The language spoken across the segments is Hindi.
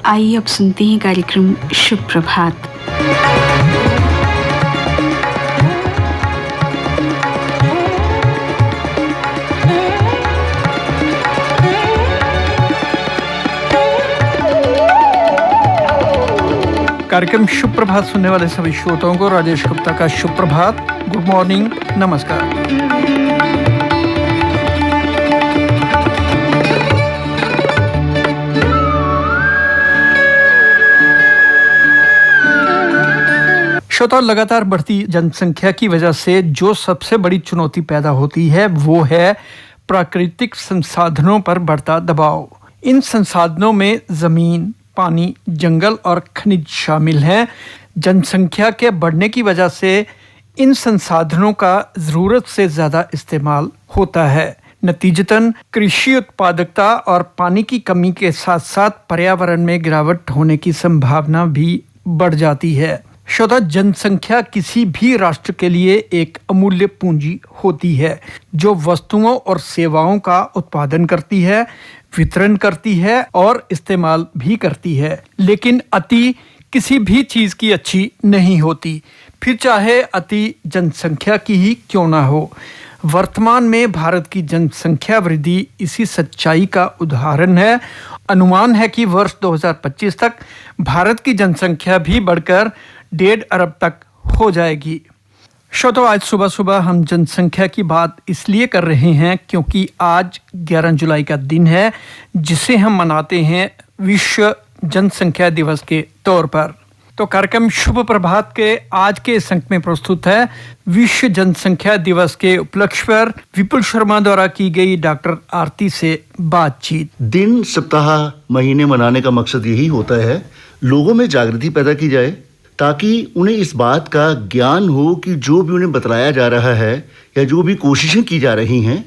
आइए अब सुनते हैं कार्यक्रम शुभ प्रभात। कार्यक्रम शुभ प्रभात सुनने वाले सभी श्रोताओं को राजेश गुप्ता का शुभ प्रभात, गुड मॉर्निंग, नमस्कार। श्रोताओं, लगातार बढ़ती जनसंख्या की वजह से जो सबसे बड़ी चुनौती पैदा होती है वो है प्राकृतिक संसाधनों पर बढ़ता दबाव। इन संसाधनों में जमीन, पानी, जंगल और खनिज शामिल हैं। जनसंख्या के बढ़ने की वजह से इन संसाधनों का ज़रूरत से ज़्यादा इस्तेमाल होता है। नतीजतन कृषि उत्पादकता और पानी की कमी के साथ साथ पर्यावरण में गिरावट होने की संभावना भी बढ़ जाती है। श्रोता, जनसंख्या किसी भी राष्ट्र के लिए एक अमूल्य पूंजी होती है जो वस्तुओं और सेवाओं का उत्पादन करती है, वितरण करती है और इस्तेमाल भी करती है। लेकिन अति किसी भी चीज की अच्छी नहीं होती, फिर चाहे अति जनसंख्या की ही क्यों ना हो। वर्तमान में भारत की जनसंख्या वृद्धि इसी सच्चाई का उदाहरण है। अनुमान है कि वर्ष 2025 तक भारत की जनसंख्या भी बढ़कर 1.5 अरब तक हो जाएगी। श्रोताओं, आज सुबह सुबह हम जनसंख्या की बात इसलिए कर रहे हैं क्योंकि आज 11 जुलाई का दिन है जिसे हम मनाते हैं विश्व जनसंख्या दिवस के तौर पर। तो कार्यक्रम शुभ प्रभात के आज के इस अंक में प्रस्तुत है विश्व जनसंख्या दिवस के उपलक्ष्य पर विपुल शर्मा द्वारा की गई डॉक्टर आरती से बातचीत। दिन, सप्ताह, महीने मनाने का मकसद यही होता है लोगों में जागृति पैदा की जाए ताकि उन्हें इस बात का ज्ञान हो कि जो भी उन्हें बतलाया जा रहा है या जो भी कोशिशें की जा रही हैं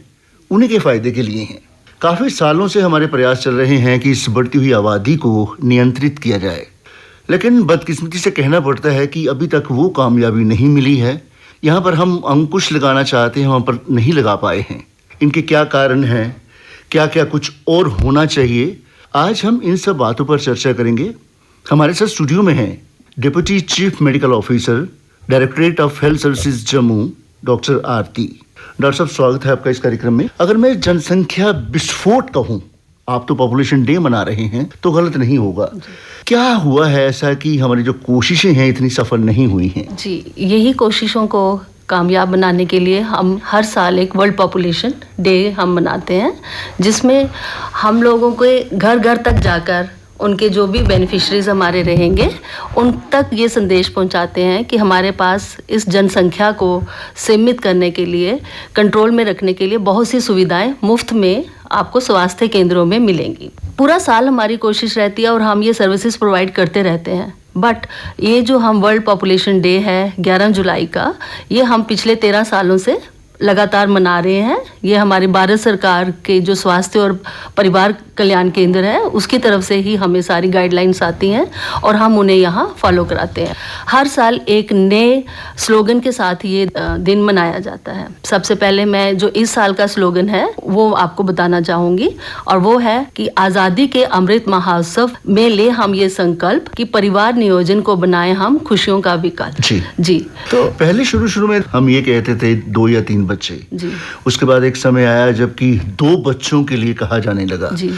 उन्हीं के फ़ायदे के लिए हैं। काफ़ी सालों से हमारे प्रयास चल रहे हैं कि इस बढ़ती हुई आबादी को नियंत्रित किया जाए, लेकिन बदकिस्मती से कहना पड़ता है कि अभी तक वो कामयाबी नहीं मिली है। यहाँ पर हम अंकुश लगाना चाहते हैं, वहाँ पर नहीं लगा पाए हैं। इनके क्या कारण हैं, क्या क्या कुछ और होना चाहिए, आज हम इन सब बातों पर चर्चा करेंगे। हमारे साथ स्टूडियो में हैं deputy chief medical officer, directorate of health services Jammu, doctor Aarti. Doctor साहब, स्वागत है आपका इस कार्यक्रम में। अगर मैं जनसंख्या विस्फोट कहूँ, आप तो पॉपुलेशन डे मना रहे हैं तो गलत नहीं होगा। क्या हुआ है ऐसा कि हमारी जो कोशिशें हैं इतनी सफल नहीं हुई हैं? जी, यही कोशिशों को कामयाब बनाने के लिए हम हर साल एक वर्ल्ड पॉपुलेशन डे हम मनाते हैं, जिसमें हम लोगों के घर घर तक जाकर उनके जो भी बेनिफिशरीज हमारे रहेंगे उन तक ये संदेश पहुंचाते हैं कि हमारे पास इस जनसंख्या को सीमित करने के लिए, कंट्रोल में रखने के लिए बहुत सी सुविधाएं मुफ्त में आपको स्वास्थ्य केंद्रों में मिलेंगी। पूरा साल हमारी कोशिश रहती है और हम ये सर्विसेज प्रोवाइड करते रहते हैं। बट ये जो हम वर्ल्ड पॉपुलेशन डे है 11 जुलाई का, ये हम पिछले 13 सालों से लगातार मना रहे हैं। ये हमारी भारत सरकार के जो स्वास्थ्य और परिवार कल्याण केंद्र है उसकी तरफ से ही हमें सारी गाइडलाइंस आती हैं और हम उन्हें यहाँ फॉलो कराते हैं। हर साल एक नए स्लोगन के साथ ये दिन मनाया जाता है। सबसे पहले मैं जो इस साल का स्लोगन है वो आपको बताना चाहूँगी, और वो है कि आज़ादी के अमृत महोत्सव में ले हम ये संकल्प कि परिवार नियोजन को बनाए हम खुशियों का विकल्प। जी। तो पहले शुरू में हम ये कहते थे 2 या 3 बच्चे जी। उसके बाद एक समय आया जबकि 2 बच्चों के लिए कहा जाने लगा जी।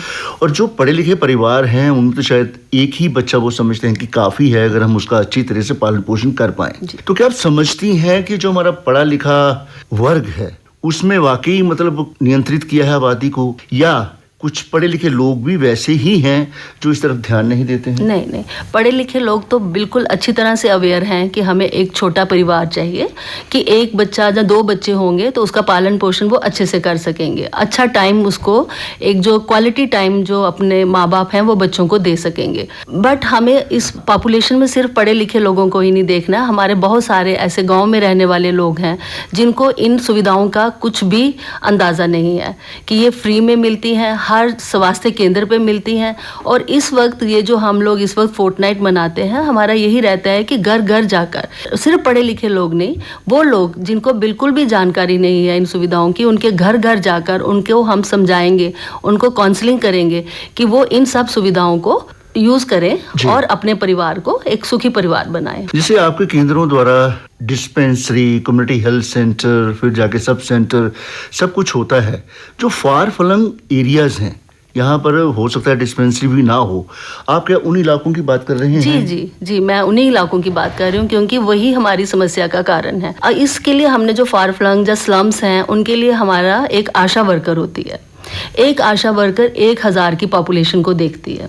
और जो पढ़े लिखे परिवार हैं उनमें तो शायद एक ही बच्चा वो समझते हैं कि काफी है अगर हम उसका अच्छी तरह से पालन पोषण कर पाएं। तो क्या आप समझती हैं कि जो हमारा पढ़ा लिखा वर्ग है उसमें वाकई मतलब नियंत्रित किया है आबादी को, या कुछ पढ़े लिखे लोग भी वैसे ही हैं जो इस तरफ ध्यान नहीं देते हैं? नहीं, पढ़े लिखे लोग तो बिल्कुल अच्छी तरह से अवेयर हैं कि हमें एक छोटा परिवार चाहिए, कि एक बच्चा या 2 बच्चे होंगे तो उसका पालन पोषण वो अच्छे से कर सकेंगे। अच्छा टाइम उसको, एक जो क्वालिटी टाइम जो अपने माँ बाप हैं वो बच्चों को दे सकेंगे। बट हमें इस पॉपुलेशन में सिर्फ पढ़े लिखे लोगों को ही नहीं देखना, हमारे बहुत सारे ऐसे गाँव में रहने वाले लोग हैं जिनको इन सुविधाओं का कुछ भी अंदाज़ा नहीं है कि ये फ्री में मिलती हैं, हर स्वास्थ्य केंद्र पे मिलती हैं। और इस वक्त ये जो हम लोग इस वक्त फोर्टनाइट मनाते हैं, हमारा यही रहता है कि घर घर जाकर, सिर्फ पढ़े लिखे लोग नहीं, वो लोग जिनको बिल्कुल भी जानकारी नहीं है इन सुविधाओं की, उनके घर घर जाकर उनको हम समझाएंगे, उनको काउंसलिंग करेंगे कि वो इन सब सुविधाओं को यूज करें जी। और अपने परिवार को एक सुखी परिवार बनाएं। जैसे आपके केंद्रों द्वारा डिस्पेंसरी, कम्युनिटी हेल्थ सेंटर, फिर जाके सब सेंटर, सब कुछ होता है। जो फार फ्लंग एरियाज हैं, यहाँ पर हो सकता है डिस्पेंसरी भी ना हो, आप क्या उन इलाकों की बात कर रहे हैं? जी जी जी, मैं उन्हीं इलाकों की बात कर रही हूँ क्योंकि वही हमारी समस्या का कारण है। इसके लिए हमने जो फार फ्लंग या स्लम्स हैं उनके लिए हमारा एक आशा वर्कर होती है। एक आशा वर्कर 1000 की पॉपुलेशन को देखती है।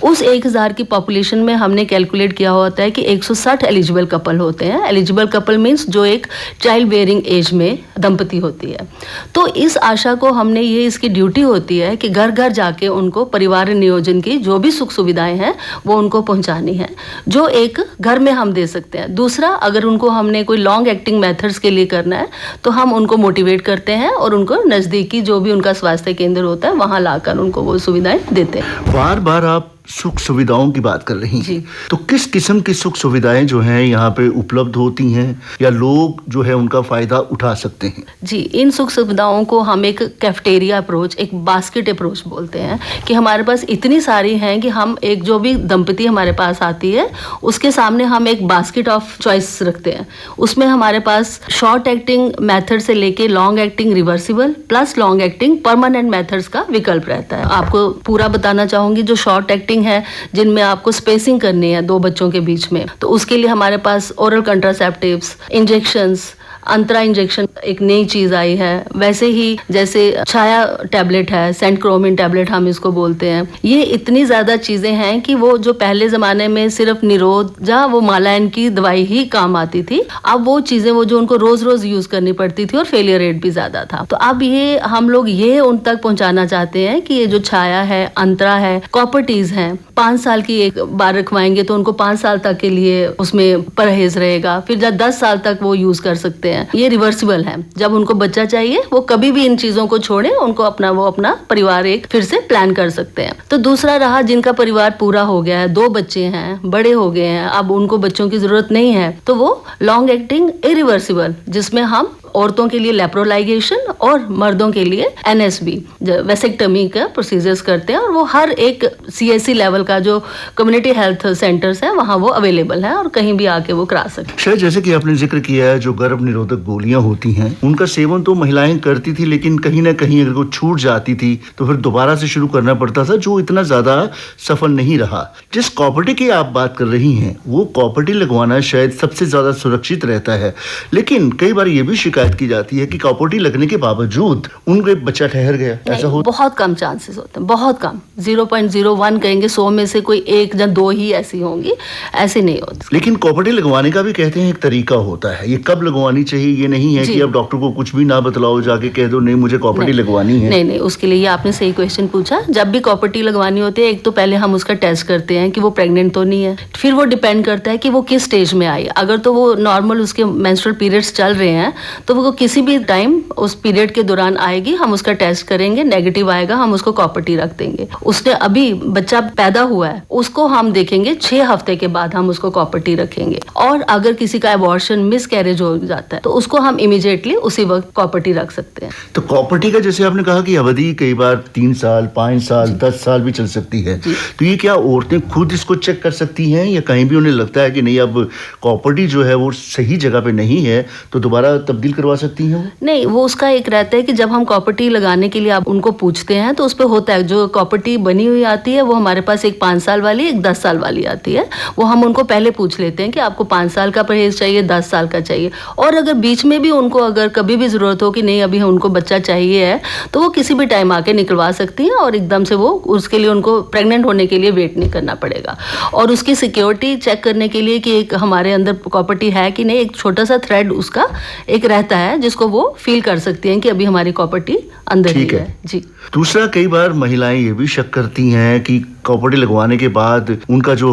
उस 1000 की पॉपुलेशन में हमने कैलकुलेट किया होता है कि 160 एलिजिबल कपल होते हैं। एलिजिबल कपल मीन्स जो एक चाइल्ड बेयरिंग एज में दंपति होती है। तो इस आशा को हमने ये इसकी ड्यूटी होती है कि घर घर जाके उनको परिवार नियोजन की जो भी सुख सुविधाएं हैं वो उनको पहुंचानी है, जो एक घर में हम दे सकते हैं। दूसरा, अगर उनको हमने कोई लॉन्ग एक्टिंग मेथड्स के लिए करना है तो हम उनको मोटिवेट करते हैं और उनको नज़दीकी जो भी उनका स्वास्थ्य केंद्र होता है वहां लाकर उनको वो सुविधाएं देते हैं। बार बार आप सुख सुविधाओं की बात कर रही हैं, जी। तो किस किस्म की सुख सुविधाएं जो हैं यहाँ पे उपलब्ध होती हैं या लोग जो है उनका फायदा उठा सकते हैं? जी, इन सुख सुविधाओं को हम एक कैफेटेरिया अप्रोच, एक बास्केट अप्रोच बोलते हैं कि हमारे पास इतनी सारी हैं कि हम एक जो भी दंपति हमारे पास आती है उसके सामने हम एक बास्केट ऑफ चॉइस रखते हैं। उसमें हमारे पास शॉर्ट एक्टिंग मेथड से लेके long acting reversible plus long acting permanent methods का विकल्प रहता है। आपको पूरा बताना चाहूंगी, जो शॉर्ट एक्टिंग है जिनमें आपको स्पेसिंग करनी है 2 बच्चों के बीच में, तो उसके लिए हमारे पास ओरल कंट्रासेप्टिव्स, इंजेक्शंस, अंतरा इंजेक्शन एक नई चीज आई है। वैसे ही जैसे छाया टैबलेट है, सेंटक्रोमिन टैबलेट हम इसको बोलते हैं। ये इतनी ज्यादा चीजें हैं कि वो जो पहले जमाने में सिर्फ निरोध जहाँ वो मालायन की दवाई ही काम आती थी, अब वो चीजें वो जो उनको रोज रोज यूज करनी पड़ती थी और फेलियर रेट भी ज्यादा था। तो अब ये हम लोग ये उन तक पहुंचाना चाहते हैं कि ये जो छाया है, अंतरा है, कॉपर्टीज है, 5 साल की एक बार रखवाएंगे तो उनको 5 साल तक के लिए उसमें परहेज रहेगा, फिर जब 10 साल तक वो यूज कर सकते हैं। ये रिवर्सिबल है। जब उनको बच्चा चाहिए वो कभी भी इन चीजों को छोड़े, उनको अपना परिवार एक फिर से प्लान कर सकते हैं। तो दूसरा रहा, जिनका परिवार पूरा हो गया है, 2 बच्चे हैं, बड़े हो गए हैं, अब उनको बच्चों की जरूरत नहीं है, तो वो लॉन्ग एक्टिंग इरिवर्सिबल, जिसमें हम औरतों के लिए लेप्रोलाइगेशन और मर्दों के लिए एनएसबी वेसेक्टमी का प्रोसीजर्स करते हैं और वो हर एक सीएससी लेवल का जो कम्युनिटी हेल्थ सेंटर्स है वहाँ वो अवेलेबल है और कहीं भी आके वो करा सकते हैं। शायद जैसे कि आपने जिक्र किया है, जो गर्भ निरोधक गोलियां होती हैं उनका सेवन तो महिलाएं करती थी, लेकिन कहीं ना कहीं अगर वो छूट जाती थी तो फिर दोबारा से शुरू करना पड़ता था, जो इतना ज्यादा सफल नहीं रहा। जिस कॉपर्टी की आप बात कर रही हैं वो कॉपर्टी लगवाना शायद सबसे ज्यादा सुरक्षित रहता है, लेकिन कई बार ये भी शिकायत की जाती है कि कॉपर्टी लगने के बावजूद उनके बच्चा ठहर गया, ऐसा होता? बहुत कम चांसेस होते हैं, बहुत कम, 0.01 कहेंगे 100 में से कोई 1 या 2 ही ऐसी होंगी, ऐसे नहीं होती। लेकिन कॉपर्टी लगवाने का भी कहते हैं एक तरीका होता है, ये कब लगवानी चाहिए ये नहीं है कि अब डॉक्टर को कुछ भी ना बतलाओ, जाके कह दो नहीं मुझे कॉपर्टी लगवानी है। नहीं, उसके लिए आपने सही क्वेश्चन पूछा। जब भी कॉपर्टी लगवानी होती है, एक तो पहले हम उसका टेस्ट करते हैं कि वो प्रेग्नेंट तो नहीं है, फिर वो डिपेंड करता है कि वो किस स्टेज में आई। अगर तो वो नॉर्मल उसके मेंस्ट्रुअल पीरियड्स चल रहे हैं तो वो किसी भी टाइम उस पीरियड के दौरान आएगी, हम उसका टेस्ट करेंगे, नेगेटिव आएगा हम उसको कॉपर्टी रख देंगे। उसने अभी बच्चा पैदा हुआ है उसको हम देखेंगे 6 हफ्ते के बाद हम उसको कॉपर्टी रखेंगे। और अगर किसी का एबॉर्शन मिसकैरेज हो जाता है तो उसको हम इमीडिएटली उसी वक्त कॉपर्टी रख सकते हैं। तो कॉपर्टी का जैसे आपने कहा कि अवधि कई बार 3 साल, 5 साल, 10 साल भी चल सकती है, तो ये क्या औरतें खुद इसको चेक कर सकती हैं या कहीं भी उन्हें लगता है कि नहीं अब कॉपर्टी जो है वो सही जगह पे नहीं है तो दोबारा तब्दील करवा सकती हैं? नहीं, वो उसका एक रहता है कि जब हम कॉपर्टी लगाने के लिए आप उनको पूछते हैं तो उस पर होता है, जो कॉपर्टी बनी हुई आती है वो हमारे पास एक 5 साल वाली, एक 10 साल वाली आती है। वो हम उनको पहले पूछ लेते हैं कि आपको 5 साल का परहेज चाहिए, 10 साल का चाहिए। और अगर बीच में भी उनको अगर कभी भी जरूरत हो कि नहीं अभी उनको बच्चा चाहिए है तो वो किसी भी टाइम आके निकलवा सकती हैं और एकदम से वो उसके लिए उनको प्रेग्नेंट होने के लिए वेट नहीं करना पड़ेगा। और उसकी सिक्योरिटी चेक करने के लिए कि एक हमारे अंदर कॉपर्टी है कि नहीं, एक छोटा सा थ्रेड उसका एक रहता है जिसको वो फील कर सकती हैं कि अभी हमारी कॉपर्टी अंदर ही है। जी। दूसरा, कई बार महिलाएं ये भी शक करती हैं कि कॉपर्टी लगवाने के बाद उनका जो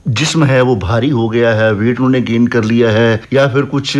जिस्म है वो भारी हो गया है, वेट उन्होंने गेन कर लिया है या फिर कुछ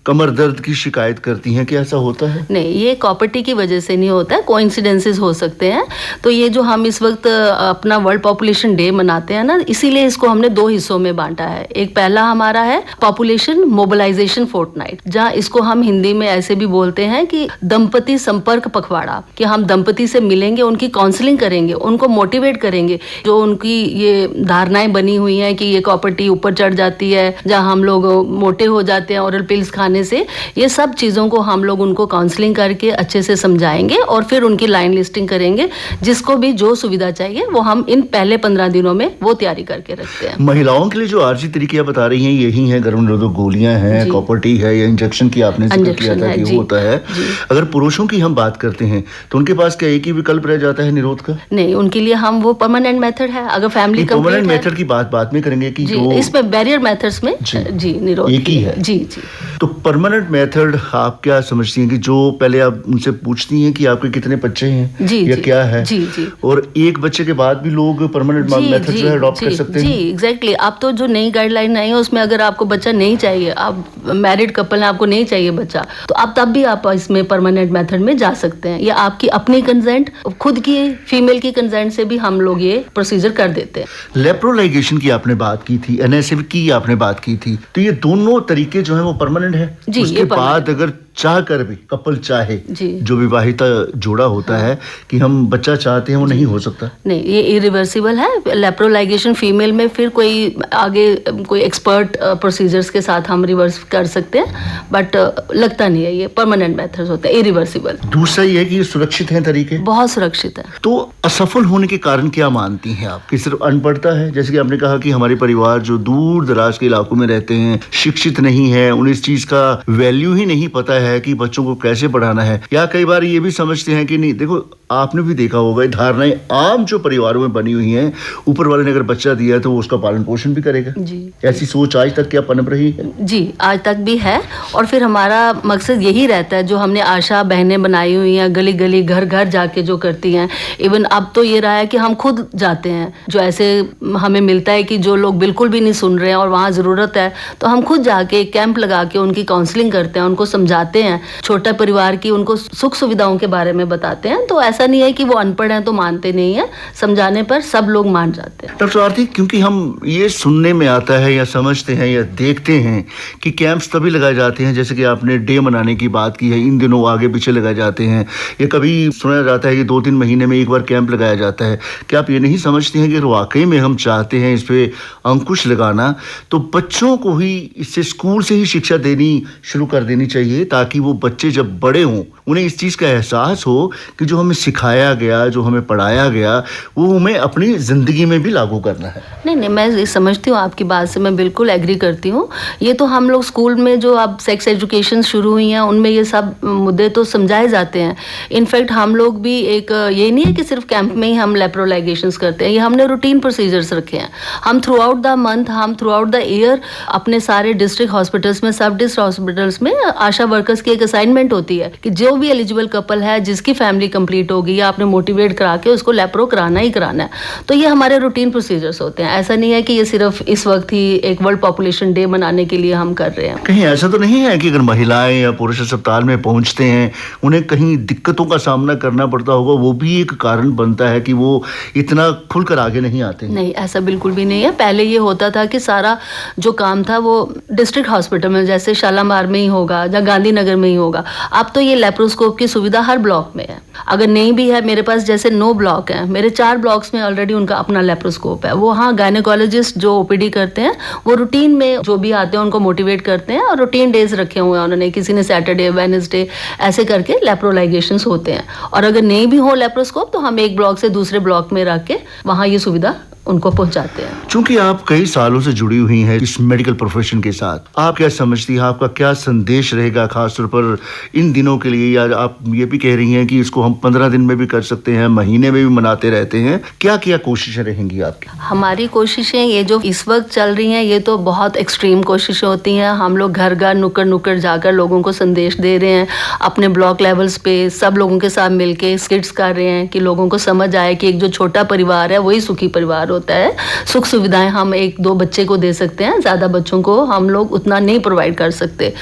कमर दर्द की शिकायत करती हैं, क्या ऐसा होता है? नहीं, ये कॉपर्टी की वजह से नहीं होता है, कोइंसिडेंसेस हो सकते हैं। तो ये जो हम इस वक्त अपना वर्ल्ड पॉपुलेशन डे मनाते हैं ना, इसीलिए इसको हमने 2 हिस्सों में बांटा है। एक पहला हमारा है पॉपुलेशन मोबिलाइजेशन फोर्टनाइट, जहाँ इसको हम हिंदी में ऐसे भी बोलते हैं कि दंपति संपर्क पखवाड़ा, कि हम दंपति से मिलेंगे, उनकी काउंसलिंग करेंगे, उनको मोटिवेट करेंगे। जो उनकी ये धारणाएं बनी हुई हैं कि ये कॉपर्टी ऊपर चढ़ जाती है, जहाँ हम लोग मोटे हो जाते हैं ओरल पिल्स खाने से, ये सब चीज़ों को हम लोग उनको काउंसलिंग करके अच्छे से समझाएंगे और फिर उनकी लाइन लिस्टिंग करेंगे। जिसको भी जो सुविधा चाहिए वो हम इन पहले 15 दिनों में वो तैयारी करके रखते हैं। महिलाओं के लिए जो आरजी तरीके आप बता रही हैं यही हैं, गर्भ निरोधक गोलियां हैं, कॉपर्टी है या इंजेक्शन की आपने जिक्र किया था कि वो होता है। अगर पुरुषों की हम बात करते हैं तो उनके पास क्या एक ही विकल्प रह जाता है निरोध का? नहीं, उनके लिए हम वो परमानेंट मेथड है। अगर फैमिली परमानेंट मेथड की बात में करेंगे कि जो इसमें बैरियर मेथड्स में जी निरोध एक ही है। जी। तो परमानेंट मेथड आप क्या समझती हैं कि जो पहले आप उनसे पूछती हैं कि आपके कितने बच्चे हैं या क्या है, और एक बच्चे के बाद भी लोग परमानेंट मेथड जो है अडॉप्ट कर सकते हैं? जी एग्जैक्टली। आप तो जो नई गाइडलाइन आई है उसमें अगर आपको बच्चा नहीं चाहिए, आप मैरिड कपल हैं, आपको नहीं चाहिए बच्चा, तो आप तब भी आप इसमें परमानेंट मेथड में जा सकते हैं। या आपकी अपनी कंसेंट, खुद की फीमेल की कंसेंट से भी हम लोग ये प्रोसीजर कर देते हैं। लेप्रोलाइगेशन की आपने बात की थी, एनएसएवी की आपने बात की थी, तो ये दोनों तरीके जो है वो परमानेंट है? जी, उसके बाद अगर चाह कर भी कपल चाहे, जो विवाहिता जोड़ा होता है कि हम बच्चा चाहते हैं, वो नहीं हो सकता? नहीं, ये इरिवर्सिबल है। लेप्रोलाइगेशन फीमेल में फिर कोई आगे कोई एक्सपर्ट प्रोसीजर्स के साथ हम रिवर्स कर सकते हैं, बट लगता नहीं है। ये परमानेंट मेथड्स होते हैं, इरिवर्सिबल। दूसरा ये है कि ये सुरक्षित है तरीके? बहुत सुरक्षित है। तो असफल होने के कारण क्या मानती हैं आप? कि सिर्फ अनपढ़ता है? जैसे कि आपने कहा कि हमारे परिवार जो दूर दराज के इलाकों में रहते हैं, शिक्षित नहीं है, उन्हें इस चीज का वैल्यू ही नहीं पता है कि बच्चों को कैसे पढ़ाना है, या कई बार ये भी समझते हैं कि नहीं, देखो आपने भी देखा होगा धारणाएं आम जो परिवारों में बनी हुई हैं, ऊपर वाले ने अगर बच्चा दिया है तो वो उसका पालन पोषण भी करेगा। जी। ऐसी सोच आज तक क्या पनप रही है? जी, आज तक भी है। और फिर हमारा मकसद यही रहता है, जो हमने आशा बहनें बनाई हुई हैं, गली गली घर घर जाके जो करती हैं। इवन अब तो ये रहा है कि हम खुद जाते हैं, जो ऐसे हमें मिलता है कि जो लोग बिल्कुल भी नहीं सुन रहे हैं और वहाँ ज़रूरत है, तो हम खुद जाके एक कैंप लगा के उनकी काउंसलिंग करते हैं, उनको समझाते हैं, छोटा परिवार की उनको सुख सुविधाओं के बारे में बताते हैं। तो ऐसा नहीं है कि वो अनपढ़ हैं तो मानते नहीं है, समझाने पर सब लोग मान जाते हैं। डॉक्टर आरती, क्योंकि हम ये सुनने में आता है या समझते हैं या देखते हैं कि कैंप्स तभी लगाए जाते हैं, जैसे कि आपने डे मनाने की बात की है, इन दिनों आगे पीछे लगाए जाते हैं, या कभी सुना जाता है कि 2-3 महीने में एक बार कैंप लगाया जाता है। क्या आप ये नहीं समझते हैं कि वाकई में हम चाहते हैं इस पे अंकुश लगाना, तो बच्चों को ही इससे स्कूल से ही शिक्षा देनी शुरू कर देनी चाहिए, ताकि वो बच्चे जब बड़े हों उन्हें इस चीज़ का एहसास हो कि जो हमें सिखाया गया, जो हमें पढ़ाया गया, वो हमें अपनी ज़िंदगी में भी लागू करना है। नहीं, मैं समझती हूँ आपकी बात से, मैं बिल्कुल एग्री करती हूँ। ये तो हम लोग स्कूल में जो अब सेक्स एजुकेशन शुरू हुई हैं उनमें ये सब मुद्दे तो समझाए जाते हैं। इनफैक्ट हम लोग भी एक, ये नहीं है कि सिर्फ कैंप में ही हम लेप्रोलाइगेशंस करते हैं, ये हमने रूटीन प्रोसीजर्स रखे हैं। हम थ्रू आउट द मंथ, हम थ्रू आउट द ईयर अपने सारे डिस्ट्रिक्ट हॉस्पिटल्स में, सब डिस्ट्रिक्ट हॉस्पिटल्स में आशा वर्कर्स की एक असाइनमेंट होती है कि जो भी एलिजिबल कपल है, जिसकी फैमिली कंप्लीट होगी, या आपने मोटिवेट करा के उसको लेप्रो कराना ही कराना है। तो ये हमारे रूटीन प्रोसीजर्स होते हैं। ऐसा नहीं है कि ये सिर्फ इस वक्त ही एक वर्ल्ड पॉपुलेशन डे मनाने के लिए हम कर रहे हैं। कहीं ऐसा तो नहीं है कि अगर महिलाएं या पुरुष अस्पताल में पहुंचते हैं उन्हें कहीं दिक्कतों का सामना करना पड़ता होगा, वो भी एक कारण बनता है कि वो इतना खुलकर आगे नहीं आते हैं? नहीं, ऐसा बिल्कुल भी नहीं है। पहले ये होता था कि सारा जो काम था वो डिस्ट्रिक्ट हॉस्पिटल में, जैसे शालामार में ही होगा या गांधीनगर में ही होगा। अब तो ये लेप्रोस्कोप की सुविधा हर ब्लॉक में है। अगर नहीं भी है, मेरे पास जैसे 9 ब्लॉक हैं, मेरे 4 ब्लॉक्स में ऑलरेडी उनका अपना लेप्रोस्कोप है। वो हाँ, गायनेकोलॉजिस्ट जो ओपीडी करते हैं वो रूटीन में जो भी आते हैं उनको मोटिवेट करते हैं, और रूटीन डेज रखे हुए हैं उन्होंने, किसी ने सैटरडे, वेडनेसडे ऐसे करके लेप्रोलाइगेशंस होते हैं। और अगर नहीं भी हो लेप्रोस्कोप तो हम एक ब्लॉक से दूसरे ब्लॉक में रख के वहाँ ये सुविधा उनको पहुंचाते हैं। चूंकि आप कई सालों से जुड़ी हुई हैं इस मेडिकल प्रोफेशन के साथ, आप क्या समझती हैं, आपका क्या संदेश रहेगा खासतौर पर इन दिनों के लिए? या आप ये भी कह रही हैं कि इसको हम 15 दिन में भी कर सकते हैं, महीने में भी मनाते रहते हैं, क्या क्या कोशिशें रहेंगी आपकी? हमारी कोशिशें ये जो इस वक्त चल रही हैं, ये तो बहुत एक्सट्रीम कोशिशें होती हैं। हम लोग घर घर नुक्कड़ नुक्कड़ जाकर लोगों को संदेश दे रहे हैं, अपने ब्लॉक लेवल्स पे सब लोगों के साथ मिलके स्किट्स कर रहे हैं कि लोगों को समझ आए कि एक जो छोटा परिवार है वही सुखी परिवार होता है। सुख सुविधाएं हम 1-2 बच्चे को दे सकते हैं, ज़्यादा बच्चों को हम लोग उतना नहीं प्रोवाइड कर सकते।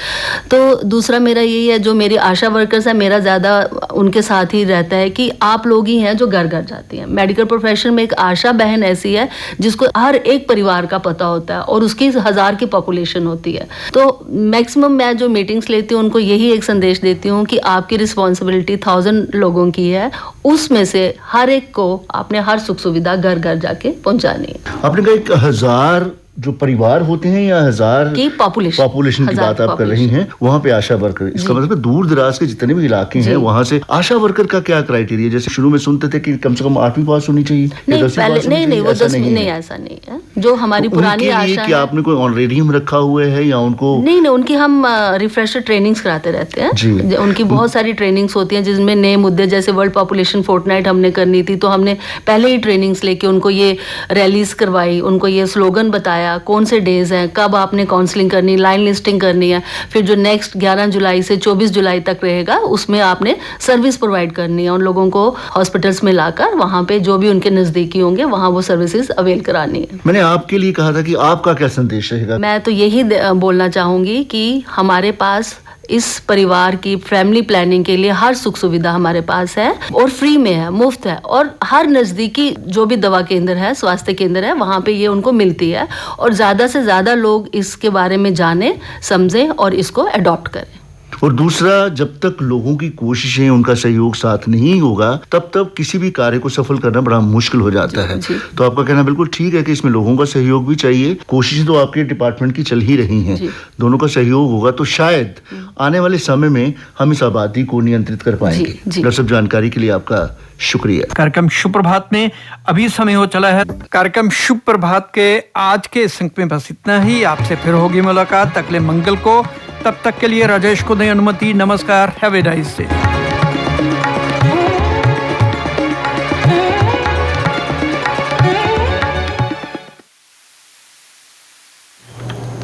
तो दूसरा मेरा यही है, जो मेरी आशा वर्कर्स हैं, मेरा ज़्यादा उनके साथ ही रहता है कि आप लोग ही हैं जो घर घर जाती हैं। मेडिकल प्रोफेशन में एक आशा बहन ऐसी है जिसको हर एक परिवार का पता होता है और उसकी 1000 की पॉपुलेशन होती है। तो मैक्सिमम मैं जो मीटिंग्स लेती हूँ उनको यही एक संदेश देती हूँ कि आपकी रिस्पॉन्सिबिलिटी 1000 लोगों की है, उसमें से हर एक को आपने हर सुख सुविधा घर घर जाके पहुंचानी है। आपने कहा 1000 जो परिवार होते हैं या 1000 की पॉपुलेशन की बात आप कर रही हैं, वहाँ पे आशा वर्कर, इसका मतलब दूर दराज के जितने भी इलाके हैं वहाँ से आशा वर्कर का क्या क्राइटेरिया? जैसे शुरू में सुनते थे कि कम से कम 8वीं पास होनी चाहिए, नहीं पहले नहीं वो 10वीं नहीं, ऐसा नहीं है। जो हमारी पुरानी आशा है, आपने कोई ऑनरेडियम रखा हुआ है या उनको? नहीं, उनकी हम रिफ्रेशर ट्रेनिंग्स कराते रहते हैं। उनकी बहुत सारी ट्रेनिंग्स होती हैं जिसमें नए मुद्दे, जैसे वर्ल्ड पॉपुलेशन फोर्टनाइट हमने करनी थी, तो हमने पहले ही ट्रेनिंग्स लेके उनको ये रैलीज करवाई, उनको ये स्लोगन बताया कौन से डेज हैं, कब आपने काउंसलिंग करनी, लाइन लिस्टिंग करनी है। फिर जो नेक्स्ट 11 जुलाई से 24 जुलाई तक रहेगा उसमें आपने सर्विस प्रोवाइड करनी है, उन लोगों को हॉस्पिटल्स में लाकर वहाँ पे जो भी उनके नज़दीकी होंगे वहाँ वो सर्विसेज अवेल करानी है। मैंने आपके लिए कहा था कि आपका क्या संदेश रहेगा? मैं तो यही बोलना चाहूँगी कि हमारे पास इस परिवार की फैमिली प्लानिंग के लिए हर सुख सुविधा हमारे पास है और फ्री में है, मुफ्त है, और हर नज़दीकी जो भी दवा केंद्र है, स्वास्थ्य केंद्र है, वहाँ पे ये उनको मिलती है। और ज़्यादा से ज़्यादा लोग इसके बारे में जानें, समझें और इसको अडॉप्ट करें। और दूसरा, जब तक लोगों की कोशिशें, उनका सहयोग साथ नहीं होगा, तब तक किसी भी कार्य को सफल करना बड़ा मुश्किल हो जाता है। तो आपका कहना बिल्कुल ठीक है कि इसमें लोगों का सहयोग भी चाहिए। कोशिशें तो आपके डिपार्टमेंट की चल ही रही हैं, दोनों का सहयोग होगा तो शायद आने वाले समय में हम इस आबादी को नियंत्रित कर पाएंगे। डॉक्टर साहब, जानकारी के लिए आपका शुक्रिया। कार्यक्रम शुभ प्रभात में अभी समय हो चला है। कार्यक्रम शुभ प्रभात के आज के इस अंक में बस इतना ही। आपसे फिर होगी मुलाकात अगले मंगल को। तब तक के लिए राजेश को दें अनुमति। नमस्कार, हैव ए नाइस डे।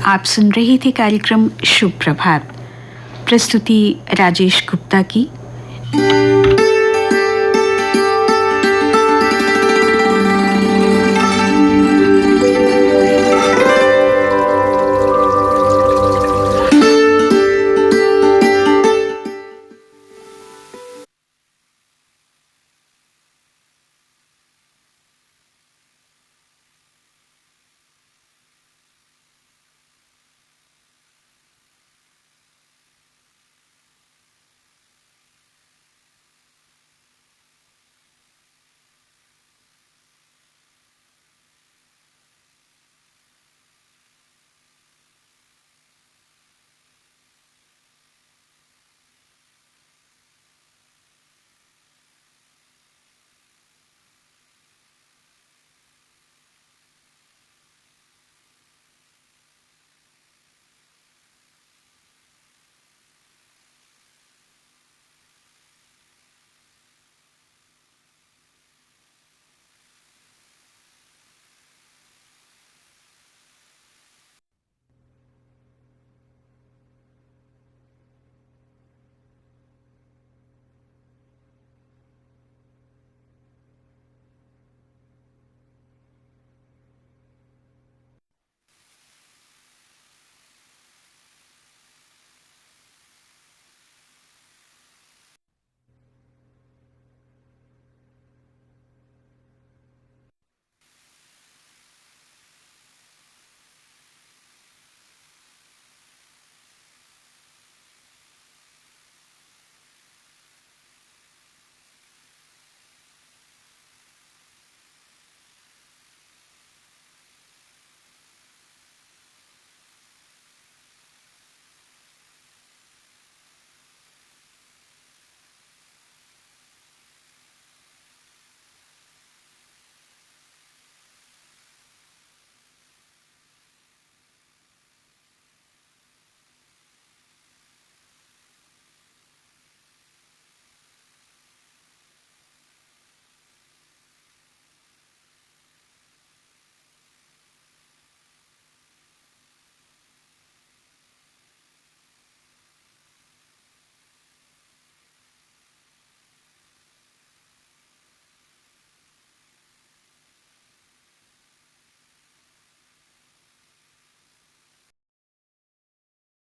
आप सुन रही थी कार्यक्रम शुभ प्रभात, प्रस्तुति राजेश गुप्ता की।